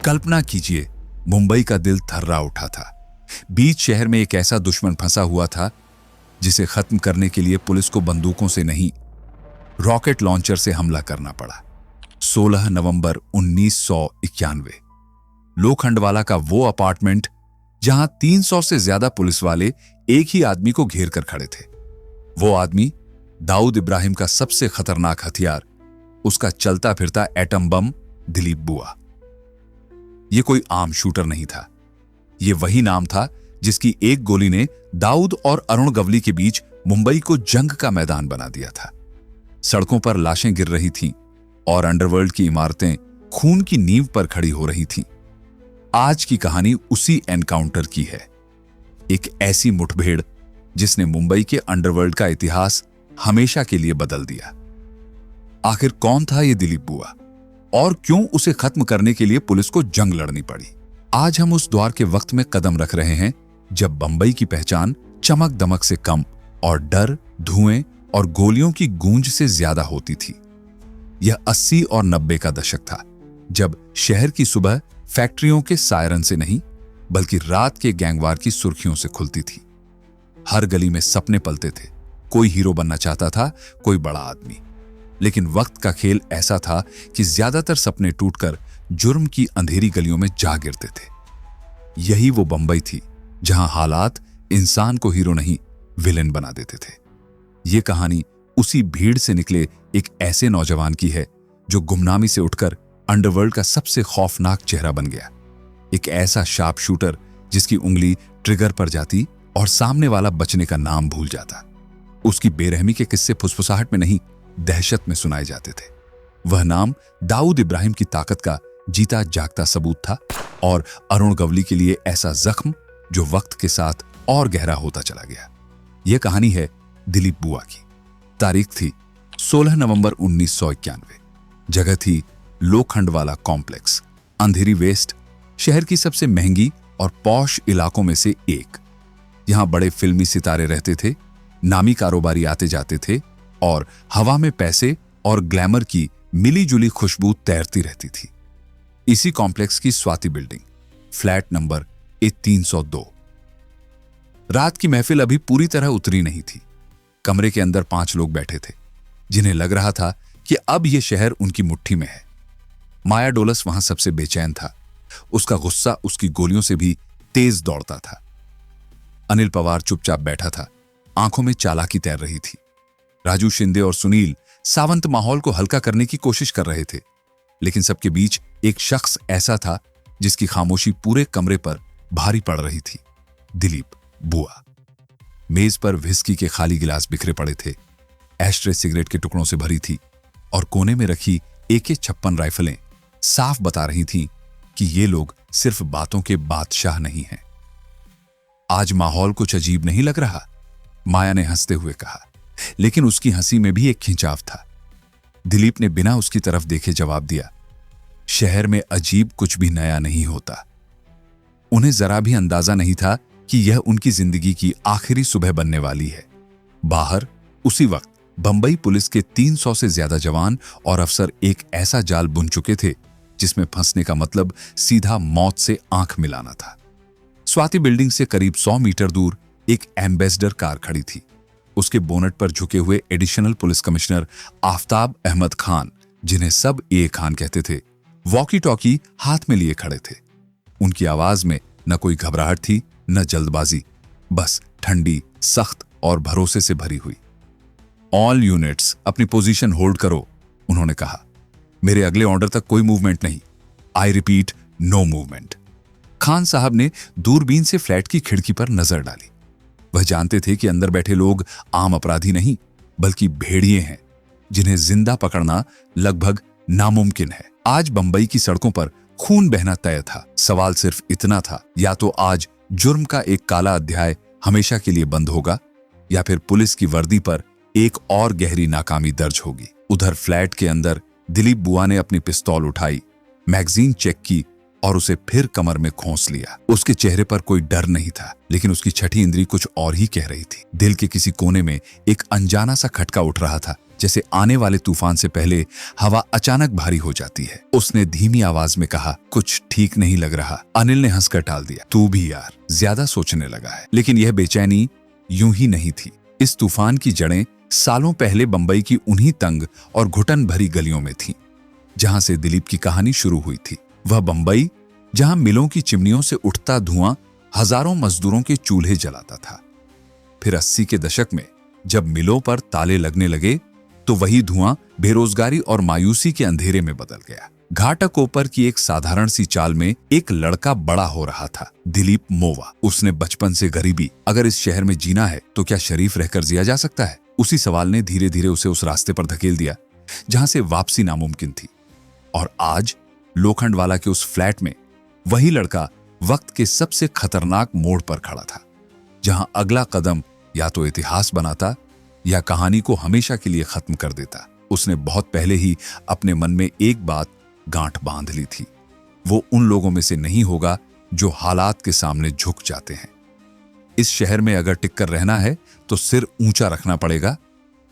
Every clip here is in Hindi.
कल्पना कीजिए, मुंबई का दिल थर्रा उठा था। बीच शहर में एक ऐसा दुश्मन फंसा हुआ था जिसे खत्म करने के लिए पुलिस को बंदूकों से नहीं, रॉकेट लॉन्चर से हमला करना पड़ा। 16 नवंबर 1991, लोखंडवाला का वो अपार्टमेंट जहां 300 से ज्यादा पुलिस वाले एक ही आदमी को घेर कर खड़े थे। वो आदमी दाऊद इब्राहिम का सबसे खतरनाक हथियार, उसका चलता फिरता एटम बम दिलीप बुआ। यह कोई आम शूटर नहीं था। यह वही नाम था जिसकी एक गोली ने दाऊद और अरुण गवली के बीच मुंबई को जंग का मैदान बना दिया था। सड़कों पर लाशें गिर रही थीं और अंडरवर्ल्ड की इमारतें खून की नींव पर खड़ी हो रही थीं। आज की कहानी उसी एनकाउंटर की है। एक ऐसी मुठभेड़ जिसने मुंबई के अंडरवर्ल्ड का इतिहास हमेशा के लिए बदल दिया। आखिर कौन था यह दिलीप बुआ और क्यों उसे खत्म करने के लिए पुलिस को जंग लड़नी पड़ी? आज हम उस दौर के वक्त में कदम रख रहे हैं जब बंबई की पहचान चमक दमक से कम और डर, धुएं और गोलियों की गूंज से ज्यादा होती थी। यह 80 और 90 का दशक था, जब शहर की सुबह फैक्ट्रियों के सायरन से नहीं बल्कि रात के गैंगवार की सुर्खियों से खुलती थी। हर गली में सपने पलते थे। कोई हीरो बनना चाहता था, कोई बड़ा आदमी। लेकिन वक्त का खेल ऐसा था कि ज्यादातर सपने टूटकर जुर्म की अंधेरी गलियों में जा गिरते थे। यही वो बंबई थी जहां हालात इंसान को हीरो नहीं, विलेन बना देते थे। यह कहानी उसी भीड़ से निकले एक ऐसे नौजवान की है जो गुमनामी से उठकर अंडरवर्ल्ड का सबसे खौफनाक चेहरा बन गया। एक ऐसा शार्प शूटर जिसकी उंगली ट्रिगर पर जाती और सामने वाला बचने का नाम भूल जाता। उसकी बेरहमी के किस्से फुसफुसाहट में नहीं, दहशत में सुनाए जाते थे। वह नाम दाऊद इब्राहिम की ताकत का जीता जागता सबूत था और अरुण गवली के लिए ऐसा जख्म जो वक्त के साथ और गहरा होता चला गया। यह कहानी है दिलीप बुआ की। तारीख थी 16 नवंबर 1991। जगह थी लोखंडवाला कॉम्प्लेक्स, अंधेरी वेस्ट, शहर की सबसे महंगी और पॉश इलाकों में से एक। यहां बड़े फिल्मी सितारे रहते थे, नामी कारोबारी आते जाते थे और हवा में पैसे और ग्लैमर की मिली जुली खुशबू तैरती रहती थी। इसी कॉम्प्लेक्स की स्वाति बिल्डिंग, फ्लैट नंबर 302। रात की महफिल अभी पूरी तरह उतरी नहीं थी। कमरे के अंदर 5 लोग बैठे थे जिन्हें लग रहा था कि अब यह शहर उनकी मुट्ठी में है। माया डोलस वहां सबसे बेचैन था। उसका गुस्सा उसकी गोलियों से भी तेज दौड़ता था। अनिल पवार चुपचाप बैठा था, आंखों में चालाकी तैर रही थी। राजू शिंदे और सुनील सावंत माहौल को हल्का करने की कोशिश कर रहे थे, लेकिन सबके बीच एक शख्स ऐसा था जिसकी खामोशी पूरे कमरे पर भारी पड़ रही थी, दिलीप बुआ। मेज पर विस्की के खाली गिलास बिखरे पड़े थे, एस्ट्रे सिगरेट के टुकड़ों से भरी थी और कोने में रखी AK-56 राइफलें साफ बता रही थीं कि ये लोग सिर्फ बातों के बादशाह नहीं हैं। आज माहौल कुछ अजीब नहीं लग रहा? माया ने हंसते हुए कहा, लेकिन उसकी हंसी में भी एक खिंचाव था। दिलीप ने बिना उसकी तरफ देखे जवाब दिया, शहर में अजीब कुछ भी नया नहीं होता। उन्हें जरा भी अंदाजा नहीं था कि यह उनकी जिंदगी की आखिरी सुबह बनने वाली है। बाहर उसी वक्त बंबई पुलिस के 300 से ज्यादा जवान और अफसर एक ऐसा जाल बुन चुके थे जिसमें फंसने का मतलब सीधा मौत से आंख मिलाना था। स्वाति बिल्डिंग से करीब 100 मीटर दूर एक एम्बेसडर कार खड़ी थी। उसके बोनट पर झुके हुए additional police commissioner Aftab Ahmed Khan, जिन्हें सब ए खान कहते थे, वॉकी टॉकी हाथ में लिए खड़े थे। उनकी आवाज में न कोई घबराहट थी न जल्दबाजी, बस ठंडी, सख्त और भरोसे से भरी हुई। ऑल यूनिट्स अपनी पोजीशन होल्ड करो, उन्होंने कहा। मेरे अगले ऑर्डर तक कोई मूवमेंट नहीं। I repeat, no movement. Khan साहब ने दूरबीन से फ्लैट की खिड़की पर नजर डाली। वह जानते थे कि अंदर बैठे लोग आम अपराधी नहीं बल्कि भेड़िए हैं जिन्हें जिंदा पकड़ना लगभग नामुमकिन है। आज बंबई की सड़कों पर खून बहना तय था। सवाल सिर्फ इतना था, या तो आज जुर्म का एक काला अध्याय हमेशा के लिए बंद होगा या फिर पुलिस की वर्दी पर एक और गहरी नाकामी दर्ज होगी। उधर फ्लैट के अंदर दिलीप बुआ ने अपनी पिस्तौल उठाई, मैगजीन चेक की और उसे फिर कमर में खोंस लिया। उसके चेहरे पर कोई डर नहीं था, लेकिन उसकी छठी इंद्री कुछ और ही कह रही थी। दिल के किसी कोने में एक अनजाना सा खटका उठ रहा था, जैसे आने वाले तूफान से पहले हवा अचानक भारी हो जाती है। उसने धीमी आवाज में कहा, कुछ ठीक नहीं लग रहा। अनिल ने हंसकर टाल दिया, तू भी यार ज्यादा सोचने लगा है। लेकिन यह बेचैनी यूं ही नहीं थी। इस तूफान की जड़ें सालों पहले बंबई की उन्हीं तंग और घुटन भरी गलियों में थीं, जहां से दिलीप की कहानी शुरू हुई थी। वह बंबई जहां मिलों की चिमनियों से उठता धुआं हजारों मजदूरों के चूल्हे जलाता था। फिर 80 के दशक में जब मिलों पर ताले लगने लगे तो वही धुआं बेरोजगारी और मायूसी के अंधेरे में बदल गया। घाटक ऊपर की एक साधारण सी चाल में एक लड़का बड़ा हो रहा था, दिलीप मोवा। उसने बचपन से गरीबी, अगर इस शहर में जीना है तो क्या शरीफ रहकर जिया जा सकता है? उसी सवाल ने धीरे धीरे उसे उस रास्ते पर धकेल दिया जहां से वापसी नामुमकिन थी। और आज लोखंडवाला के उस फ्लैट में वही लड़का वक्त के सबसे खतरनाक मोड़ पर खड़ा था, जहां अगला कदम या तो इतिहास बनाता या कहानी को हमेशा के लिए खत्म कर देता। उसने बहुत पहले ही अपने मन में एक बात गांठ बांध ली थी, वो उन लोगों में से नहीं होगा जो हालात के सामने झुक जाते हैं। इस शहर में अगर टिककर रहना है तो सिर ऊंचा रखना पड़ेगा,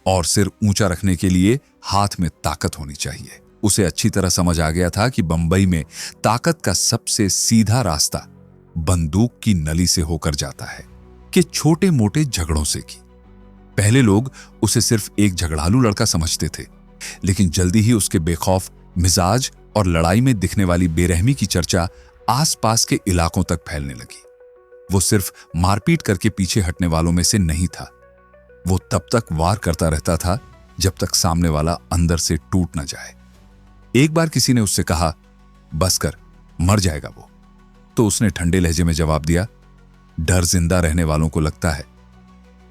और सिर ऊंचा रखने के लिए हाथ में ताकत होनी चाहिए। उसे अच्छी तरह समझ आ गया था कि बंबई में ताकत का सबसे सीधा रास्ता बंदूक की नली से होकर जाता है, कि छोटे मोटे झगड़ों से की। पहले लोग उसे सिर्फ एक झगड़ालू लड़का समझते थे, लेकिन जल्दी ही उसके बेखौफ मिजाज और लड़ाई में दिखने वाली बेरहमी की चर्चा आसपास के इलाकों तक फैलने लगी। वो सिर्फ मारपीट करके पीछे हटने वालों में से नहीं था। वो तब तक वार करता रहता था जब तक सामने वाला अंदर से टूट न जाए। एक बार किसी ने उससे कहा, बस कर, मर जाएगा वो। तो उसने ठंडे लहजे में जवाब दिया, डर जिंदा रहने वालों को लगता है।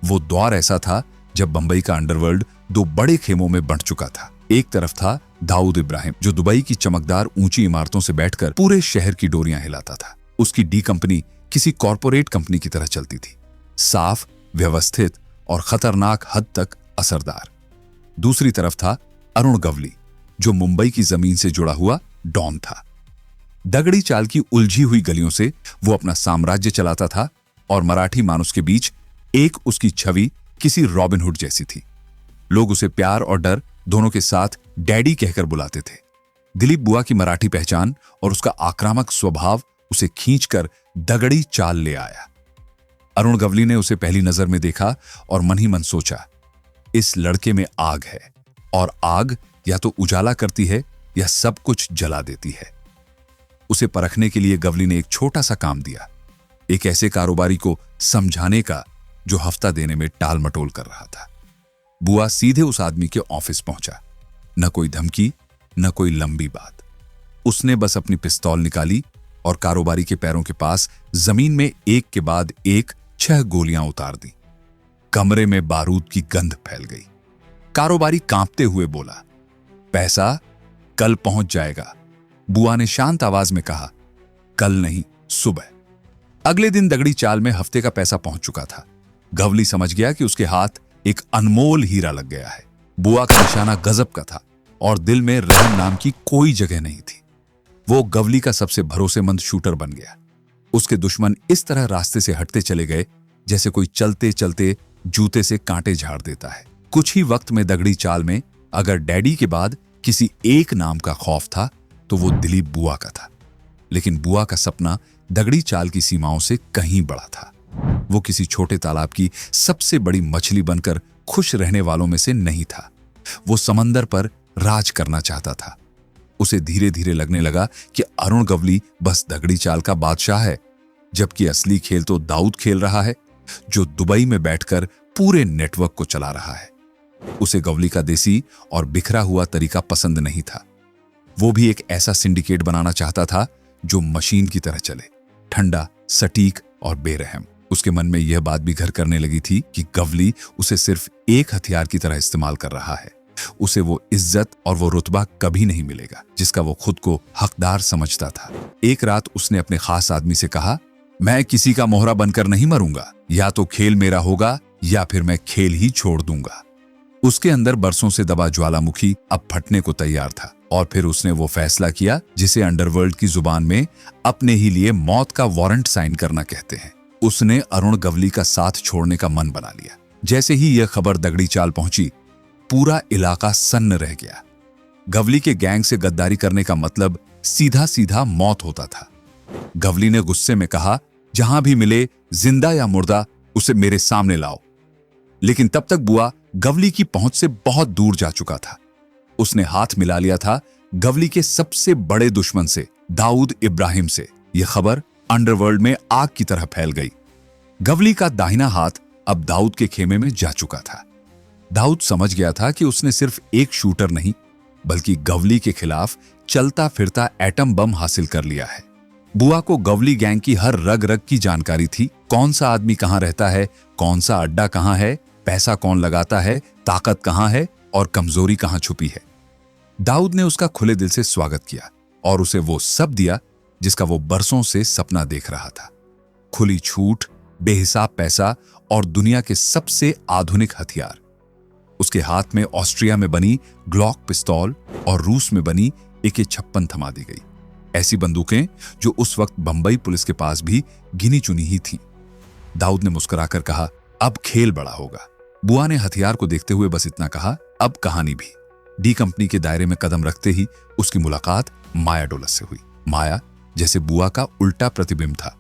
वो दौर ऐसा था जब बंबई का अंडरवर्ल्ड दो बड़े खेमों में बंट चुका था। एक तरफ था दाऊद इब्राहिम, जो दुबई की चमकदार ऊंची इमारतों से बैठकर पूरे शहर की डोरियां हिलाता था। उसकी डी कंपनी किसी कॉरपोरेट कंपनी की तरह चलती थी, साफ, व्यवस्थित और खतरनाक हद तक असरदार। दूसरी तरफ था अरुण गवली, जो मुंबई की जमीन से जुड़ा हुआ डॉन था। दगड़ी चाल की उलझी हुई गलियों से वो अपना साम्राज्य चलाता था, और मराठी मानुस के बीच एक उसकी छवि किसी रॉबिनहुड जैसी थी। लोग उसे प्यार और डर दोनों के साथ डैडी कहकर बुलाते थे। दिलीप बुआ की मराठी पहचान और उसका आक्रामक स्वभाव उसे खींचकर दगड़ी चाल ले आया। अरुण गवली ने उसे पहली नजर में देखा और मन ही मन सोचा, इस लड़के में आग है, और आग या तो उजाला करती है या सब कुछ जला देती है। उसे परखने के लिए गवली ने एक छोटा सा काम दिया, एक ऐसे कारोबारी को समझाने का जो हफ्ता देने में टाल मटोल कर रहा था। बुआ सीधे उस आदमी के ऑफिस पहुंचा। न कोई धमकी, न कोई लंबी बात। उसने बस अपनी पिस्तौल निकाली और कारोबारी के पैरों के पास जमीन में एक के बाद एक 6 गोलियां उतार दी। कमरे में बारूद की गंध फैल गई। कारोबारी कांपते हुए बोला, पैसा कल पहुंच जाएगा। बुआ ने शांत आवाज में कहा, कल नहीं, सुबह। अगले दिन दगड़ी चाल में हफ्ते का पैसा पहुंच चुका था। गवली समझ गया कि उसके हाथ एक अनमोल हीरा लग गया है। बुआ का निशाना गजब का था और दिल में रहम नाम की कोई जगह नहीं थी। वो गवली का सबसे भरोसेमंद शूटर बन गया। उसके दुश्मन इस तरह रास्ते से हटते चले गए जैसे कोई चलते चलते जूते से कांटे झाड़ देता है। कुछ ही वक्त में दगड़ी चाल में अगर डैडी के बाद किसी एक नाम का खौफ था तो वो दिलीप बुआ का था। लेकिन बुआ का सपना दगड़ी चाल की सीमाओं से कहीं बड़ा था। वो किसी छोटे तालाब की सबसे बड़ी मछली बनकर खुश रहने वालों में से नहीं था। वो समंदर पर राज करना चाहता था। उसे धीरे धीरे लगने लगा कि अरुण गवली बस दगड़ी चाल का बादशाह है, जबकि असली खेल तो दाऊद खेल रहा है, जो दुबई में बैठकर पूरे नेटवर्क को चला रहा है। उसे गवली का देसी और बिखरा हुआ तरीका पसंद नहीं था। वो भी एक ऐसा सिंडिकेट बनाना चाहता था जो मशीन की तरह चले, ठंडा, सटीक और बेरहम। उसके मन में यह बात भी घर करने लगी थी कि गवली उसे सिर्फ एक हथियार की तरह इस्तेमाल कर रहा है। उसे वो इज्जत और वो रुतबा कभी नहीं मिलेगा जिसका वो खुद को हकदार समझता था। एक रात उसने अपने खास आदमी से कहा, मैं किसी का मोहरा बनकर नहीं मरूंगा, या तो खेल मेरा होगा या फिर मैं खेल ही छोड़ दूंगा। उसके अंदर बरसों से दबा ज्वालामुखी अब फटने को तैयार था। और फिर उसने वो फैसला किया जिसे अंडरवर्ल्ड की जुबान में अपने ही लिए मौत का वारंट साइन करना कहते हैं। उसने अरुण गवली का साथ छोड़ने का मन बना लिया। जैसे ही यह खबर दगड़ी चाल पहुंची, पूरा इलाका सन्न रह गया। गवली के गैंग से गद्दारी करने का मतलब सीधा सीधा मौत होता था। गवली ने गुस्से में कहा, जहां भी मिले, जिंदा या मुर्दा, उसे मेरे सामने लाओ। लेकिन तब तक बुआ गवली की पहुंच से बहुत दूर जा चुका था। उसने हाथ मिला लिया था गवली के सबसे बड़े दुश्मन से, दाऊद इब्राहिम से। यह खबर अंडरवर्ल्ड में आग की तरह फैल गई। गवली का दाहिना हाथ अब दाऊद के खेमे में जा चुका था। दाऊद समझ गया था कि उसने सिर्फ एक शूटर नहीं, बल्कि गवली के खिलाफ चलता फिरता एटम बम हासिल कर लिया है। बुआ को गवली गैंग की हर रग रग की जानकारी थी। कौन सा आदमी कहां रहता है, कौन सा अड्डा कहां है, पैसा कौन लगाता है, ताकत कहां है और कमजोरी कहां छुपी है। दाऊद ने उसका खुले दिल से स्वागत किया और उसे वो सब दिया जिसका वो बरसों से सपना देख रहा था। खुली छूट, बेहिसाब पैसा और दुनिया के सबसे आधुनिक हथियार। उसके हाथ में ऑस्ट्रिया में बनी ग्लॉक पिस्तौल और रूस में बनी AK-56 थमा दी गई। ऐसी बंदूकें जो उस वक्त बंबई पुलिस के पास भी गिनी चुनी ही थीं। दाऊद ने मुस्कुराकर कहा, अब खेल बड़ा होगा। बुआ ने हथियार को देखते हुए बस इतना कहा, अब कहानी भी। डी कंपनी के दायरे में कदम रखते ही उसकी मुलाकात माया डोलस से हुई। माया जैसे बुआ का उल्टा प्रतिबिंब था।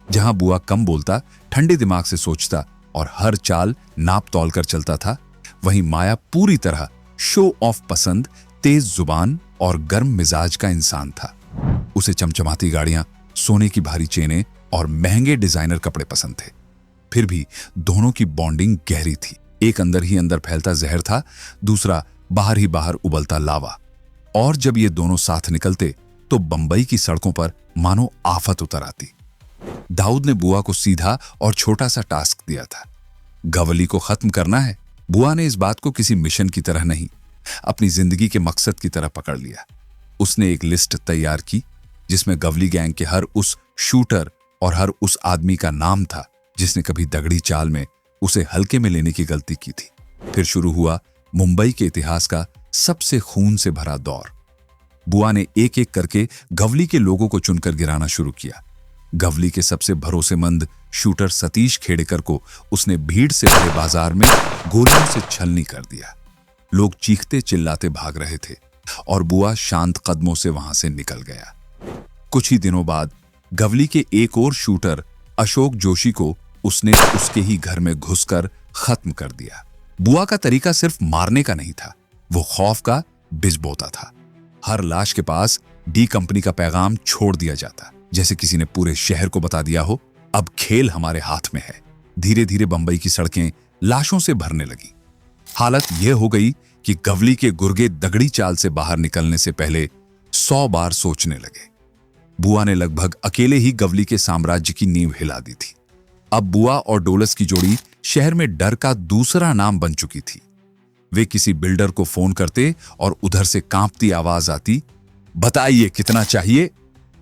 जहां बुआ कम बोलता, ठंडे दिमाग से सोचता और हर चाल नाप तौल कर चलता था, वहीं माया पूरी तरह शो ऑफ पसंद, तेज जुबान और गर्म मिजाज का इंसान था। उसे चमचमाती गाड़ियां, सोने की भारी चेनें और महंगे डिजाइनर कपड़े पसंद थे। फिर भी दोनों की बॉन्डिंग गहरी थी। एक अंदर ही अंदर फैलता जहर था, दूसरा बाहर ही बाहर उबलता लावा। और जब ये दोनों साथ निकलते तो बंबई की सड़कों पर मानो आफत उतर आती। दाऊद ने बुआ को सीधा और छोटा सा टास्क दिया था, गवली को खत्म करना है। बुआ ने इस बात को किसी मिशन की तरह नहीं, अपनी जिंदगी के मकसद की तरह पकड़ लिया। उसने एक लिस्ट तैयार की जिसमें गवली गैंग के हर उस शूटर और हर उस आदमी का नाम था जिसने कभी दगड़ी चाल में उसे हल्के में लेने की गलती की थी। फिर शुरू हुआ मुंबई के इतिहास का सबसे खून से भरा दौर। बुआ ने एक एक करके गवली के लोगों को चुनकर गिराना शुरू किया। गवली के सबसे भरोसेमंद शूटर सतीश खेड़ेकर को उसने भीड़ से भरे बाजार में गोलियों से छलनी कर दिया। लोग चीखते चिल्लाते भाग रहे थे और बुआ शांत कदमों से वहां से निकल गया। कुछ ही दिनों बाद गवली के एक और शूटर अशोक जोशी को उसने उसके ही घर में घुसकर खत्म कर दिया। बुआ का तरीका सिर्फ मारने का नहीं था, वो खौफ का बिज बोता था। हर लाश के पास डी कंपनी का पैगाम छोड़ दिया जाता, जैसे किसी ने पूरे शहर को बता दिया हो, अब खेल हमारे हाथ में है। धीरे धीरे बंबई की सड़कें लाशों से भरने लगी। हालत यह हो गई कि गवली के गुर्गे दगड़ी चाल से बाहर निकलने से पहले 100 बार सोचने लगे। बुआ ने लगभग अकेले ही गवली के साम्राज्य की नींव हिला दी थी। अब बुआ और डोलस की जोड़ी शहर में डर का दूसरा नाम बन चुकी थी। वे किसी बिल्डर को फोन करते और उधर से कांपती आवाज आती, बताइए कितना चाहिए।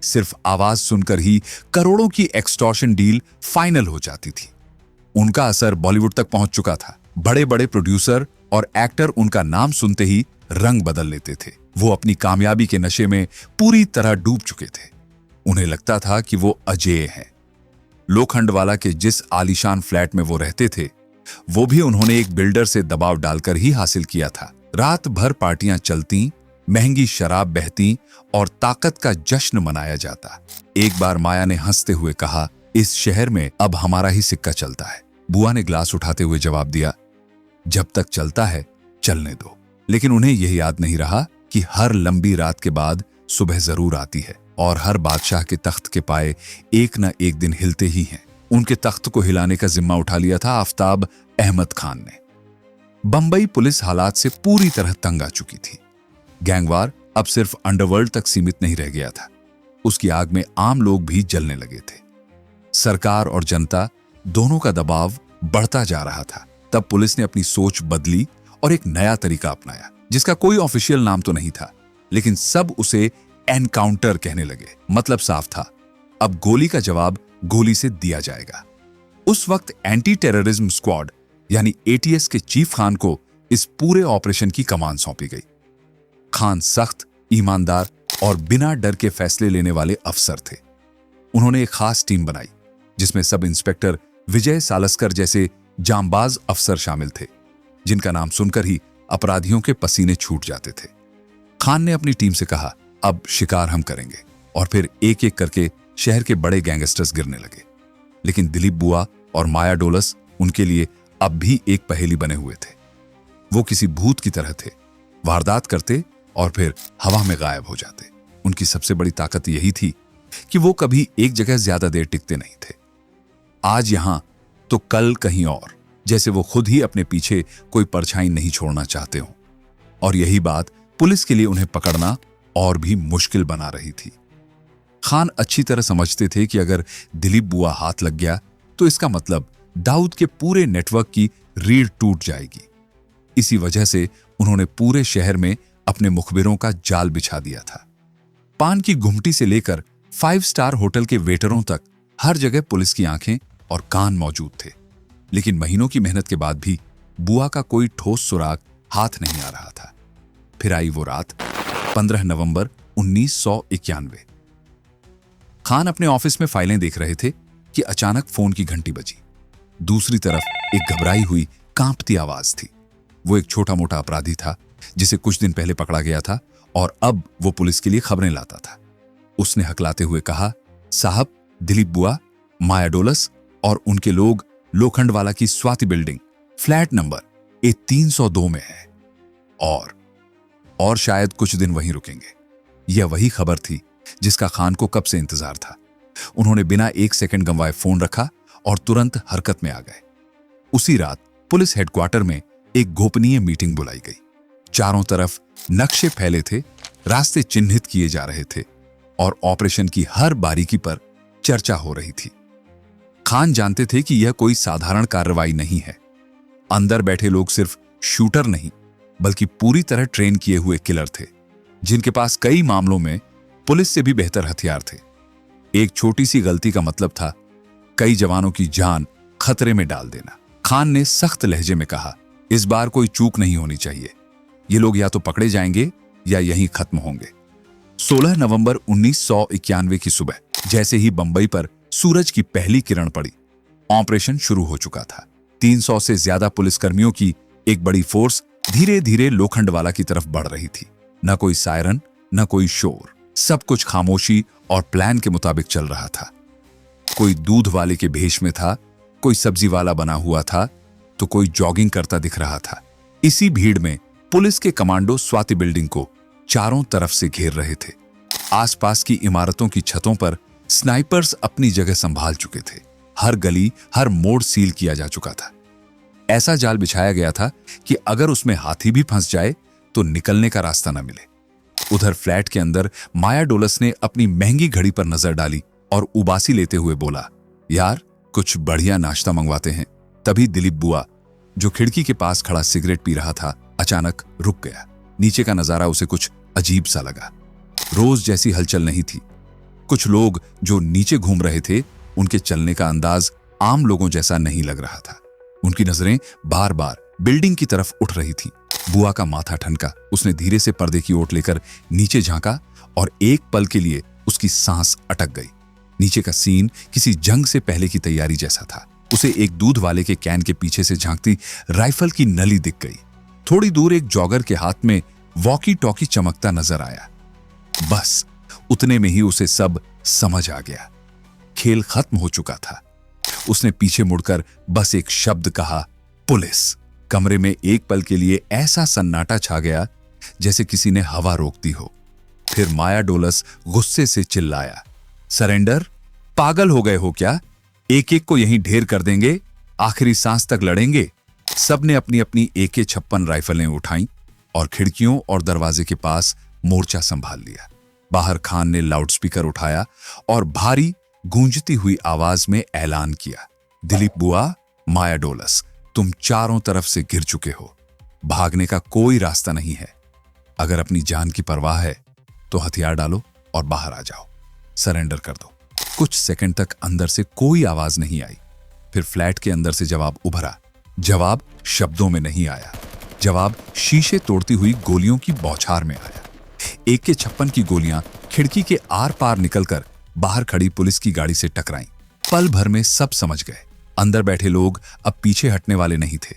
सिर्फ आवाज सुनकर ही करोड़ों की एक्सटॉर्शन डील फाइनल हो जाती थी। उनका असर बॉलीवुड तक पहुंच चुका था। बड़े बड़े प्रोड्यूसर और एक्टर उनका नाम सुनते ही रंग बदल लेते थे। वो अपनी कामयाबी के नशे में पूरी तरह डूब चुके थे। उन्हें लगता था कि वो अजेय हैं। लोखंडवाला के जिस आलीशान फ्लैट में वो रहते थे, वो भी उन्होंने एक बिल्डर से दबाव डालकर ही हासिल किया था। रात भर पार्टियां चलती, महंगी शराब बहती और ताकत का जश्न मनाया जाता। एक बार माया ने हंसते हुए कहा, इस शहर में अब हमारा ही सिक्का चलता है। बुआ ने ग्लास उठाते हुए जवाब दिया, जब तक चलता है चलने दो। लेकिन उन्हें यह याद नहीं रहा कि हर लंबी रात के बाद सुबह जरूर आती है और हर बादशाह के तख्त के पाए एक न एक दिन हिलते ही हैं। उनके तख्त को हिलाने का जिम्मा उठा लिया था आफ्ताब अहमद खान ने। बंबई पुलिस हालात से पूरी तरह तंग आ चुकी थी। गैंगवार अब सिर्फ अंडरवर्ल्ड तक सीमित नहीं रह गया था, उसकी आग में आम लोग भी जलने लगे थे। सरकार और जनता दोनों का दबाव बढ़ता जा रहा था। तब पुलिस ने अपनी सोच बदली और एक नया तरीका अपनाया, जिसका कोई ऑफिशियल नाम तो नहीं था, लेकिन सब उसे एनकाउंटर कहने लगे। मतलब साफ था, अब गोली का जवाब गोली से दिया जाएगा। उस वक्त एंटी टेररिज्म स्क्वाड यानी ATS के चीफ खान को इस पूरे ऑपरेशन की कमान सौंपी गई। खान सख्त ईमानदार और बिना डर के फैसले लेने वाले अफसर थे। उन्होंने एक खास टीम बनाई जिसमें सब इंस्पेक्टर विजय सालस्कर जैसे जांबाज अफसर शामिल थे, जिनका नाम सुनकर ही अपराधियों के पसीने छूट जाते थे। खान ने अपनी टीम से कहा, अब शिकार हम करेंगे, और फिर एक एक करके शहर के बड़े गैंगस्टर्स गिरने लगे। लेकिन दिलीप बुआ और माया डोलस उनके लिए अब भी एक पहेली बने हुए थे। वो किसी भूत की तरह थे, वारदात करते और फिर हवा में गायब हो जाते। उनकी सबसे बड़ी ताकत यही थी कि वो कभी एक जगह ज्यादा देर टिकते नहीं थे। आज यहां तो कल कहीं और, जैसे वो खुद ही अपने पीछे कोई परछाई नहीं छोड़ना चाहते हो। और यही बात पुलिस के लिए उन्हें पकड़ना और भी मुश्किल बना रही थी। खान अच्छी तरह समझते थे कि अगर दिलीप बुआ हाथ लग गया तो इसका मतलब दाऊद के पूरे नेटवर्क की रीढ़ टूट जाएगी। इसी वजह से उन्होंने पूरे शहर में अपने मुखबिरों का जाल बिछा दिया था। पान की गुमटी से लेकर 5 स्टार होटल के वेटरों तक हर जगह पुलिस की आंखें और कान मौजूद थे। लेकिन महीनों की मेहनत के बाद भी बुआ का कोई ठोस सुराग हाथ नहीं आ रहा था। फिर आई वो रात, 15 नवंबर 1991। खान अपने ऑफिस में फाइलें देख रहे थे कि अचानक फोन की घंटी बजी। दूसरी तरफ एक घबराई हुई कांपती आवाज थी। वो एक छोटा मोटा अपराधी था जिसे कुछ दिन पहले पकड़ा गया था और अब वो पुलिस के लिए खबरें लाता था। उसने हकलाते हुए कहा, साहब, दिलीप बुआ, माया डोलस और उनके लोग लोखंडवाला की Swati building flat number A302 में है और शायद कुछ दिन वहीं रुकेंगे। यह वही खबर थी जिसका खान को कब से इंतजार था। उन्होंने बिना एक सेकंड गंवाए फोन रखा और तुरंत हरकत में आ गए। उसी रात पुलिस हेडक्वार्टर में एक गोपनीय मीटिंग बुलाई गई। चारों तरफ नक्शे फैले थे, रास्ते चिन्हित किए जा रहे थे और ऑपरेशन की हर बारीकी पर चर्चा हो रही थी। खान जानते थे कि यह कोई साधारण कार्रवाई नहीं है। अंदर बैठे लोग सिर्फ शूटर नहीं बल्कि पूरी तरह ट्रेन किए हुए किलर थे, जिनके पास कई मामलों में पुलिस से भी बेहतर हथियार थे। एक छोटी सी गलती का मतलब था कई जवानों की जान खतरे में डाल देना। खान ने सख्त लहजे में कहा, इस बार कोई चूक नहीं होनी चाहिए। ये लोग या तो पकड़े जाएंगे या यहीं खत्म होंगे। 16 नवंबर 1991 की सुबह जैसे ही बंबई पर सूरज की पहली किरण पड़ी, ऑपरेशन शुरू हो चुका था। 300 से ज्यादा पुलिसकर्मियों की एक बड़ी फोर्स धीरे धीरे लोखंडवाला की तरफ बढ़ रही थी। न कोई सायरन, न कोई शोर, सब कुछ खामोशी और प्लान के मुताबिक चल रहा था। कोई दूध वाले के भेष में था, कोई सब्जी वाला बना हुआ था, तो कोई जॉगिंग करता दिख रहा था। इसी भीड़ में पुलिस के कमांडो स्वाति बिल्डिंग को चारों तरफ से घेर रहे थे। आसपास की इमारतों की छतों पर स्नाइपर्स अपनी जगह संभाल चुके थे। हर गली, हर मोड़ सील किया जा चुका था। ऐसा जाल बिछाया गया था कि अगर उसमें हाथी भी फंस जाए तो निकलने का रास्ता न मिले। उधर फ्लैट के अंदर माया डोलस ने अपनी महंगी घड़ी पर नजर डाली और उबासी लेते हुए बोला, यार कुछ बढ़िया नाश्ता मंगवाते हैं। तभी दिलीप बुआ, जो खिड़की के पास खड़ा सिगरेट पी रहा था, अचानक रुक गया। नीचे का नजारा उसे कुछ अजीब सा लगा। रोज जैसी हलचल नहीं थी। कुछ लोग जो नीचे घूम रहे थे, उनके चलने का अंदाज आम लोगों जैसा नहीं लग रहा था। उनकी नजरें बार बार बिल्डिंग की तरफ उठ रही थीं। बुआ का माथा ठनका। उसने धीरे से पर्दे की ओट लेकर नीचे झांका और एक पल के लिए उसकी सांस अटक गई। नीचे का सीन किसी जंग से पहले की तैयारी जैसा था। उसे एक दूध वाले के कैन के पीछे से झांकती राइफल की नली दिख गई। थोड़ी दूर एक जॉगर के हाथ में वॉकी टॉकी चमकता नजर आया। बस उतने में ही उसे सब समझ आ गया। खेल खत्म हो चुका था। उसने पीछे मुड़कर बस एक शब्द कहा, पुलिस। कमरे में एक पल के लिए ऐसा सन्नाटा छा गया जैसे किसी ने हवा रोक दी हो। फिर माया डोलस गुस्से से चिल्लाया, सरेंडर? पागल हो गए हो क्या? एक एक को यहीं ढेर कर देंगे, आखिरी सांस तक लड़ेंगे। सबने अपनी अपनी AK-56 राइफलें उठाईं और खिड़कियों और दरवाजे के पास मोर्चा संभाल लिया। बाहर खान ने लाउडस्पीकर उठाया और भारी गूंजती हुई आवाज में ऐलान किया, दिलीप बुआ, माया डोलस, तुम चारों तरफ से गिर चुके हो। भागने का कोई रास्ता नहीं है। अगर अपनी जान की परवाह है तो हथियार डालो और बाहर आ जाओ। सरेंडर कर दो। कुछ सेकंड तक अंदर से कोई आवाज नहीं आई। फिर फ्लैट के अंदर से जवाब उभरा। जवाब शब्दों में नहीं आया। जवाब शीशे तोड़ती हुई गोलियों की बौछार में आया। AK-56 की गोलियां खिड़की के आर पार निकलकर बाहर खड़ी पुलिस की गाड़ी से टकराईं। पल भर में सब समझ गए, अंदर बैठे लोग अब पीछे हटने वाले नहीं थे।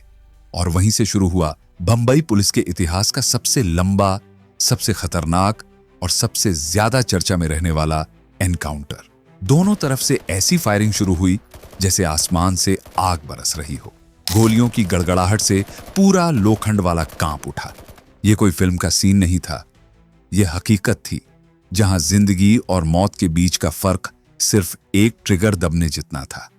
और वहीं से शुरू हुआ बंबई पुलिस के इतिहास का सबसे लंबा, सबसे खतरनाक और सबसे ज्यादा चर्चा में रहने वाला एनकाउंटर। दोनों तरफ से ऐसी फायरिंग शुरू हुई जैसे आसमान से आग बरस रही हो। गोलियों की गड़गड़ाहट से पूरा लोखंड वाला कांप उठा। यह कोई फिल्म का सीन नहीं था, यह हकीकत थी, जहां जिंदगी और मौत के बीच का फर्क सिर्फ एक ट्रिगर दबने जितना था।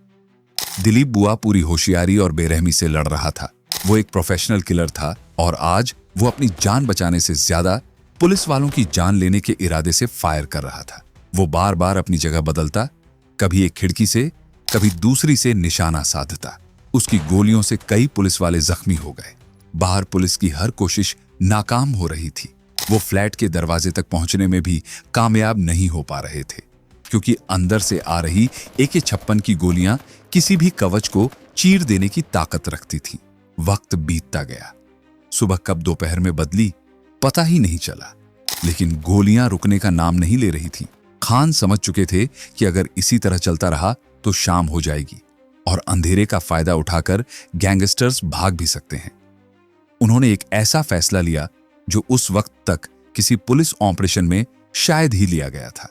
दिलीप बुआ पूरी होशियारी और बेरहमी से लड़ रहा था। वो एक प्रोफेशनल किलर था और आज वो अपनी जान बचाने से ज्यादा पुलिस वालों की जान लेने के इरादे से फायर कर रहा था। वो बार बार अपनी जगह बदलता, कभी एक खिड़की से, कभी दूसरी से निशाना साधता। उसकी गोलियों से कई पुलिस वाले जख्मी हो गए। बाहर पुलिस की हर कोशिश नाकाम हो रही थी। वो फ्लैट के दरवाजे तक पहुंचने में भी कामयाब नहीं हो पा रहे थे, क्योंकि अंदर से आ रही AK-56 की गोलियां किसी भी कवच को चीर देने की ताकत रखती थी। वक्त बीतता गया। सुबह कब दोपहर में बदली पता ही नहीं चला, लेकिन गोलियां रुकने का नाम नहीं ले रही थी। खान समझ चुके थे कि अगर इसी तरह चलता रहा तो शाम हो जाएगी और अंधेरे का फायदा उठाकर गैंगस्टर्स भाग भी सकते हैं। उन्होंने एक ऐसा फैसला लिया जो उस वक्त तक किसी पुलिस ऑपरेशन में शायद ही लिया गया था।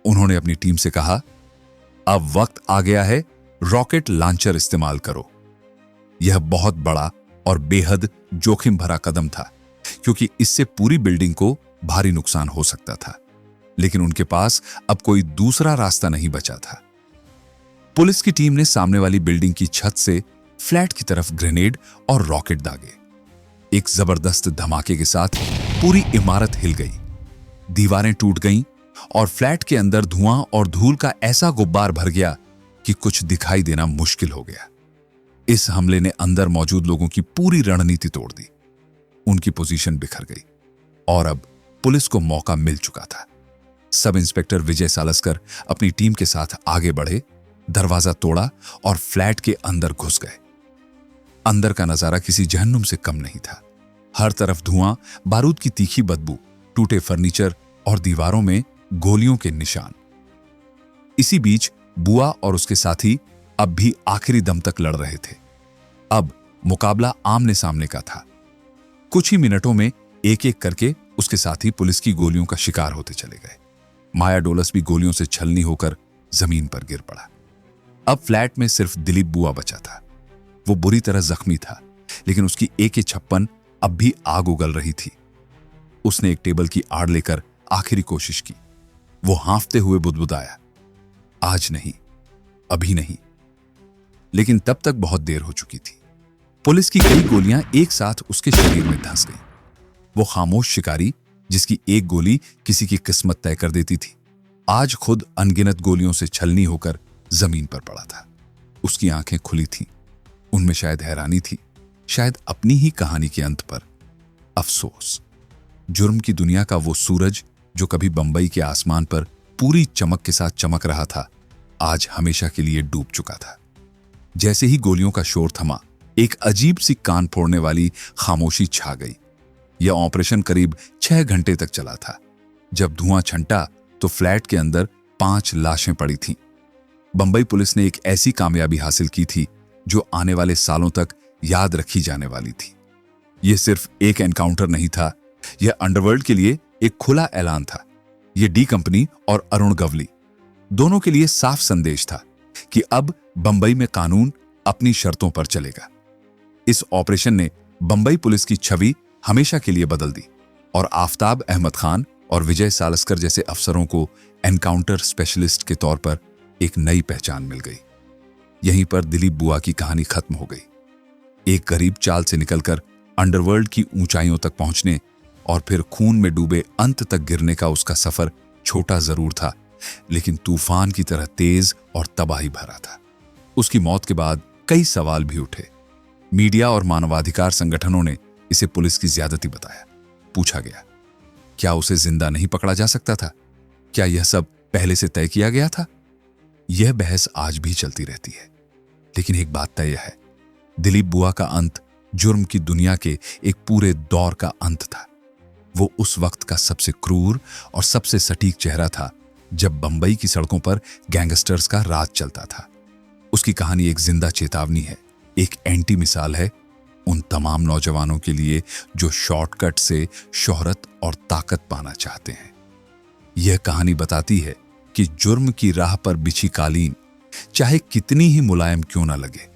उन्होंने अपनी टीम से कहा, अब वक्त आ गया है, रॉकेट लॉन्चर इस्तेमाल करो। यह बहुत बड़ा और बेहद जोखिम भरा कदम था, क्योंकि इससे पूरी बिल्डिंग को भारी नुकसान हो सकता था। लेकिन उनके पास अब कोई दूसरा रास्ता नहीं बचा था। पुलिस की टीम ने सामने वाली बिल्डिंग की छत से फ्लैट की तरफ ग्रेनेड और रॉकेट दागे। एक जबरदस्त धमाके के साथ पूरी इमारत हिल गई, दीवारें टूट गईं और फ्लैट के अंदर धुआं और धूल का ऐसा गुब्बार भर गया कि कुछ दिखाई देना मुश्किल हो गया। इस हमले ने अंदर मौजूद लोगों की पूरी रणनीति तोड़ दी। उनकी पोजीशन बिखर गई और अब पुलिस को मौका मिल चुका था। सब इंस्पेक्टर विजय सालस्कर अपनी टीम के साथ आगे बढ़े, दरवाजा तोड़ा और फ्लैट के अंदर घुस गए। अंदर का नजारा किसी जहन्नुम से कम नहीं था। हर तरफ धुआं, बारूद की तीखी बदबू, टूटे फर्नीचर और दीवारों में गोलियों के निशान। इसी बीच बुआ और उसके साथी अब भी आखिरी दम तक लड़ रहे थे। अब मुकाबला आमने सामने का था। कुछ ही मिनटों में एक एक करके उसके साथी पुलिस की गोलियों का शिकार होते चले गए। माया डोलस भी गोलियों से छलनी होकर जमीन पर गिर पड़ा। अब फ्लैट में सिर्फ दिलीप बुआ बचा था। वो बुरी तरह जख्मी था, लेकिन उसकी AK-56 अब भी आग उगल रही थी। उसने एक टेबल की आड़ लेकर आखिरी कोशिश की। वो हांफते हुए बुदबुदाया, आज नहीं, अभी नहीं। लेकिन तब तक बहुत देर हो चुकी थी। पुलिस की कई गोलियां एक साथ उसके शरीर में धंस गईं। वो खामोश शिकारी, जिसकी एक गोली किसी की किस्मत तय कर देती थी, आज खुद अनगिनत गोलियों से छलनी होकर जमीन पर पड़ा था। उसकी आंखें खुली थीं। उनमें शायद हैरानी थी, शायद अपनी ही कहानी के अंत पर अफसोस। जुर्म की दुनिया का वो सूरज जो कभी बंबई के आसमान पर पूरी चमक के साथ चमक रहा था, आज हमेशा के लिए डूब चुका था। जैसे ही गोलियों का शोर थमा, एक अजीब सी कान फोड़ने वाली खामोशी छा गई। यह ऑपरेशन करीब 6 घंटे तक चला था। जब धुआं छंटा तो फ्लैट के अंदर 5 लाशें पड़ी थीं। बंबई पुलिस ने एक ऐसी कामयाबी हासिल की थी जो आने वाले सालों तक याद रखी जाने वाली थी। यह सिर्फ एक एनकाउंटर नहीं था, यह अंडरवर्ल्ड के लिए एक खुला ऐलान था। यह डी कंपनी और अरुण गवली दोनों के लिए साफ संदेश था कि अब बंबई में कानून अपनी शर्तों पर चलेगा। इस ऑपरेशन ने बंबई पुलिस की छवि हमेशा के लिए बदल दी और आफताब अहमद खान और विजय सालस्कर जैसे अफसरों को एनकाउंटर स्पेशलिस्ट के तौर पर एक नई पहचान मिल गई। यहीं पर दिलीप बुआ की कहानी खत्म हो गई। एक गरीब चाल से निकलकर अंडरवर्ल्ड की ऊंचाइयों तक पहुंचने और फिर खून में डूबे अंत तक गिरने का उसका सफर छोटा जरूर था, लेकिन तूफान की तरह तेज और तबाही भरा था। उसकी मौत के बाद कई सवाल भी उठे। मीडिया और मानवाधिकार संगठनों ने इसे पुलिस की ज्यादती बताया। पूछा गया, क्या उसे जिंदा नहीं पकड़ा जा सकता था? क्या यह सब पहले से तय किया गया था? यह बहस आज भी चलती रहती है, लेकिन एक बात तय है, दिलीप बुआ का अंत जुर्म की दुनिया के एक पूरे दौर का अंत था। वो उस वक्त का सबसे क्रूर और सबसे सटीक चेहरा था जब बंबई की सड़कों पर गैंगस्टर्स का राज चलता था। उसकी कहानी एक जिंदा चेतावनी है, एक एंटी मिसाल है उन तमाम नौजवानों के लिए जो शॉर्टकट से शोहरत और ताकत पाना चाहते हैं। यह कहानी बताती है कि जुर्म की राह पर बिछी कालीन चाहे कितनी ही मुलायम क्यों ना लगे,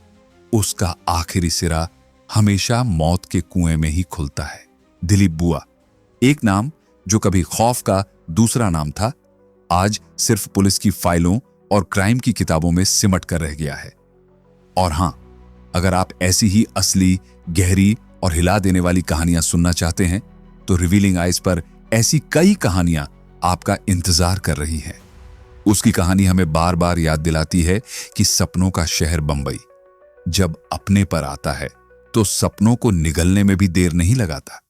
उसका आखिरी सिरा हमेशा मौत के कुएं में ही खुलता है। दिलीप बुआ, एक नाम जो कभी खौफ का दूसरा नाम था, आज सिर्फ पुलिस की फाइलों और क्राइम की किताबों में सिमट कर रह गया है। और हां, अगर आप ऐसी ही असली, गहरी और हिला देने वाली कहानियां सुनना चाहते हैं तो रिवीलिंग आइज पर ऐसी कई कहानियां आपका इंतजार कर रही हैं। उसकी कहानी हमें बार बार याद दिलाती है कि सपनों का शहर बंबई जब अपने पर आता है तो सपनों को निगलने में भी देर नहीं लगाता।